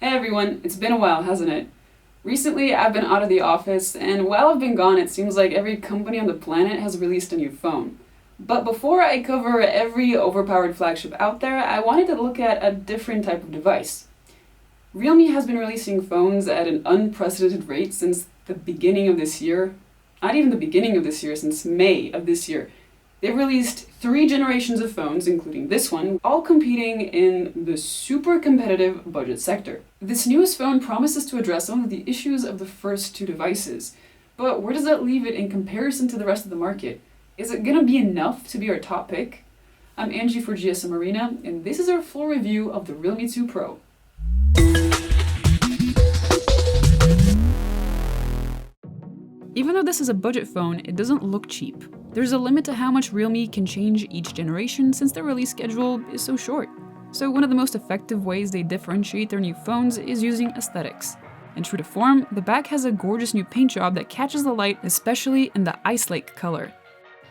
Hey everyone, it's been a while, hasn't it? Recently, I've been out of the office, and while I've been gone, it seems like every company on the planet has released a new phone. But before I cover every overpowered flagship out there, I wanted to look at a different type of device. Realme has been releasing phones at an unprecedented rate since the beginning of this year. Not even the beginning of this year, since May of this year. They've released 3 generations of phones, including this one, all competing in the super competitive budget sector. This newest phone promises to address some of the issues of the first 2 devices, but where does that leave it in comparison to the rest of the market? Is it gonna be enough to be our top pick? I'm Angie for GSM Arena, and this is our full review of the Realme 2 Pro. Even though this is a budget phone, it doesn't look cheap. There's a limit to how much Realme can change each generation since their release schedule is so short. So one of the most effective ways they differentiate their new phones is using aesthetics. And true to form, the back has a gorgeous new paint job that catches the light, especially in the ice lake color.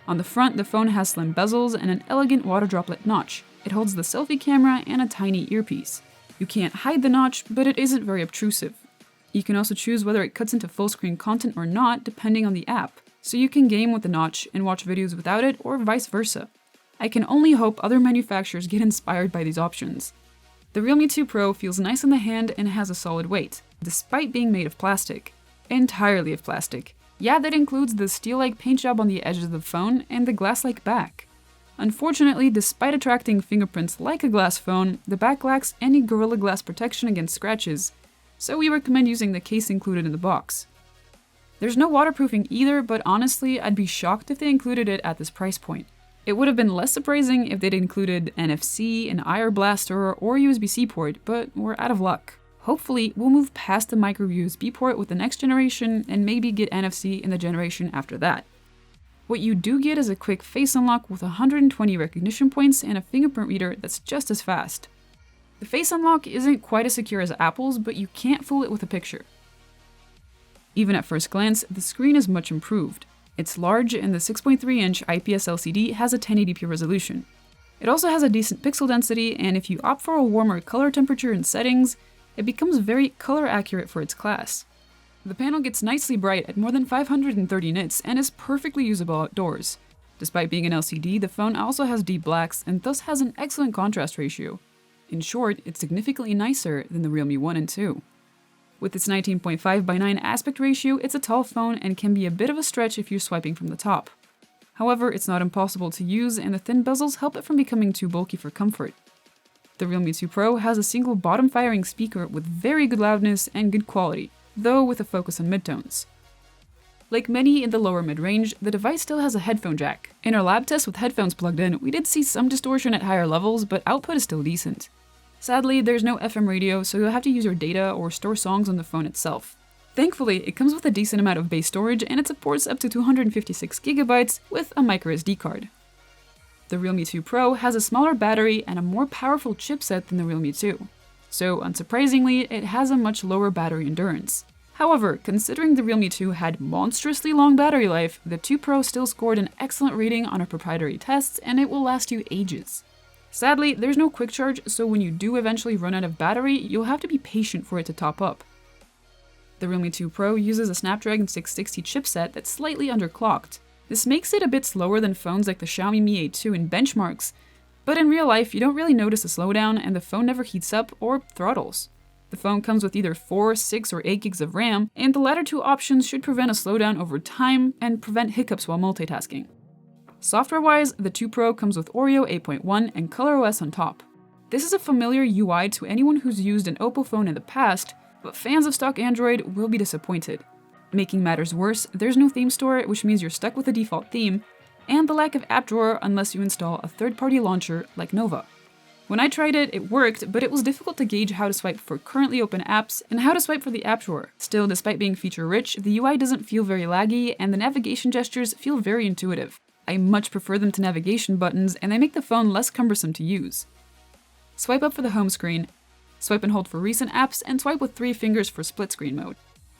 On the front, the phone has slim bezels and an elegant water droplet notch. It holds the selfie camera and a tiny earpiece. You can't hide the notch, but it isn't very obtrusive. You can also choose whether it cuts into full-screen content or not, depending on the app, so you can game with the notch and watch videos without it, or vice versa. I can only hope other manufacturers get inspired by these options. The Realme 2 Pro feels nice in the hand and has a solid weight, despite being made of plastic. Entirely of plastic. Yeah, that includes the steel-like paint job on the edges of the phone and the glass-like back. Unfortunately, despite attracting fingerprints like a glass phone, the back lacks any Gorilla Glass protection against scratches, so we recommend using the case included in the box. There's no waterproofing either, but honestly, I'd be shocked if they included it at this price point. It would have been less surprising if they'd included NFC, an IR blaster, or USB-C port, but we're out of luck. Hopefully, we'll move past the micro USB port with the next generation and maybe get NFC in the generation after that. What you do get is a quick face unlock with 120 recognition points and a fingerprint reader that's just as fast. The face unlock isn't quite as secure as Apple's, but you can't fool it with a picture. Even at first glance, the screen is much improved. It's large and the 6.3-inch IPS LCD has a 1080p resolution. It also has a decent pixel density, and if you opt for a warmer color temperature and settings, it becomes very color accurate for its class. The panel gets nicely bright at more than 530 nits and is perfectly usable outdoors. Despite being an LCD, the phone also has deep blacks and thus has an excellent contrast ratio. In short, it's significantly nicer than the Realme 1 and 2. With its 19.5:9 aspect ratio, it's a tall phone and can be a bit of a stretch if you're swiping from the top. However, it's not impossible to use, and the thin bezels help it from becoming too bulky for comfort. The Realme 2 Pro has a single bottom-firing speaker with very good loudness and good quality, though with a focus on midtones. Like many in the lower mid-range, the device still has a headphone jack. In our lab test with headphones plugged in, we did see some distortion at higher levels, but output is still decent. Sadly, there's no FM radio, so you'll have to use your data or store songs on the phone itself. Thankfully, it comes with a decent amount of base storage, and it supports up to 256GB with a microSD card. The Realme 2 Pro has a smaller battery and a more powerful chipset than the Realme 2. So, unsurprisingly, it has a much lower battery endurance. However, considering the Realme 2 had monstrously long battery life, the 2 Pro still scored an excellent rating on our proprietary tests, and it will last you ages. Sadly, there's no quick charge, so when you do eventually run out of battery, you'll have to be patient for it to top up. The Realme 2 Pro uses a Snapdragon 660 chipset that's slightly underclocked. This makes it a bit slower than phones like the Xiaomi Mi A2 in benchmarks, but in real life, you don't really notice a slowdown and the phone never heats up or throttles. The phone comes with either 4, 6, or 8 gigs of RAM, and the latter 2 options should prevent a slowdown over time and prevent hiccups while multitasking. Software-wise, the 2 Pro comes with Oreo 8.1 and ColorOS on top. This is a familiar UI to anyone who's used an Oppo phone in the past, but fans of stock Android will be disappointed. Making matters worse, there's no theme store, which means you're stuck with the default theme, and the lack of app drawer unless you install a third-party launcher like Nova. When I tried it, it worked, but it was difficult to gauge how to swipe for currently open apps and how to swipe for the app drawer. Still, despite being feature-rich, the UI doesn't feel very laggy, and the navigation gestures feel very intuitive. I much prefer them to navigation buttons, and they make the phone less cumbersome to use. Swipe up for the home screen, swipe and hold for recent apps, and swipe with 3 fingers for split screen mode.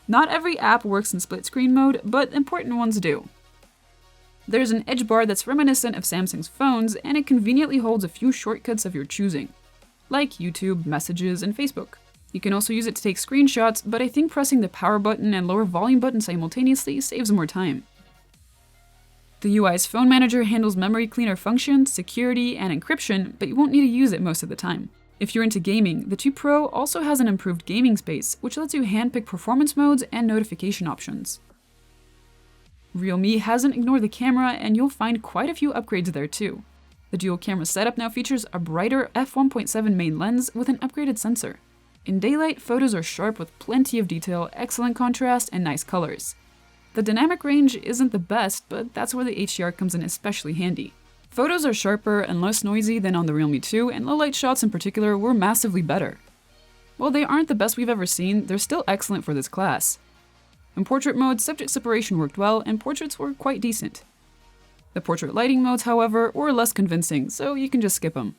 Not every app works in split screen mode, but important ones do. There's an edge bar that's reminiscent of Samsung's phones, and it conveniently holds a few shortcuts of your choosing, like YouTube, Messages, and Facebook. You can also use it to take screenshots, but I think pressing the power button and lower volume button simultaneously saves more time. The UI's phone manager handles memory cleaner functions, security, and encryption, but you won't need to use it most of the time. If you're into gaming, the 2 Pro also has an improved gaming space, which lets you handpick performance modes and notification options. Realme hasn't ignored the camera, and you'll find quite a few upgrades there too. The dual camera setup now features a brighter f1.7 main lens with an upgraded sensor. In daylight, photos are sharp with plenty of detail, excellent contrast, and nice colors. The dynamic range isn't the best, but that's where the HDR comes in especially handy. Photos are sharper and less noisy than on the Realme 2, and low-light shots in particular were massively better. While they aren't the best we've ever seen, they're still excellent for this class. In portrait mode, subject separation worked well, and portraits were quite decent. The portrait lighting modes, however, were less convincing, so you can just skip them.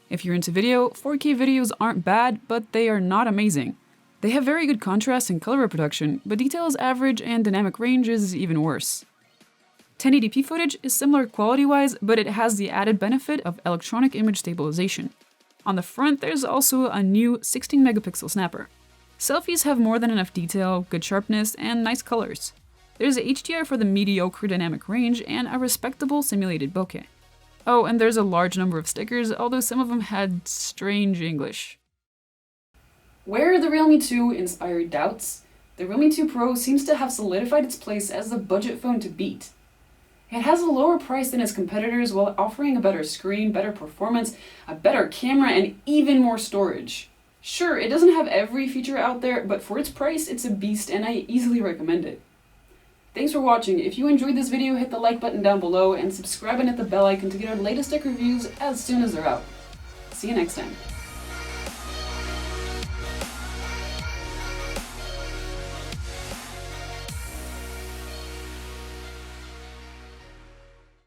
If you're into video, 4K videos aren't bad, but they are not amazing. They have very good contrast and color reproduction, but detail is average and dynamic range is even worse. 1080p footage is similar quality-wise, but it has the added benefit of electronic image stabilization. On the front, there's also a new 16-megapixel snapper. Selfies have more than enough detail, good sharpness, and nice colors. There's a HDR for the mediocre dynamic range and a respectable simulated bokeh. Oh, and there's a large number of stickers, although some of them had strange English. Where the Realme 2 inspired doubts, the Realme 2 Pro seems to have solidified its place as the budget phone to beat. It has a lower price than its competitors while offering a better screen, better performance, a better camera, and even more storage. Sure, it doesn't have every feature out there, but for its price, it's a beast and I easily recommend it. Thanks for watching. If you enjoyed this video, hit the like button down below and subscribe and hit the bell icon to get our latest tech reviews as soon as they're out. See you next time.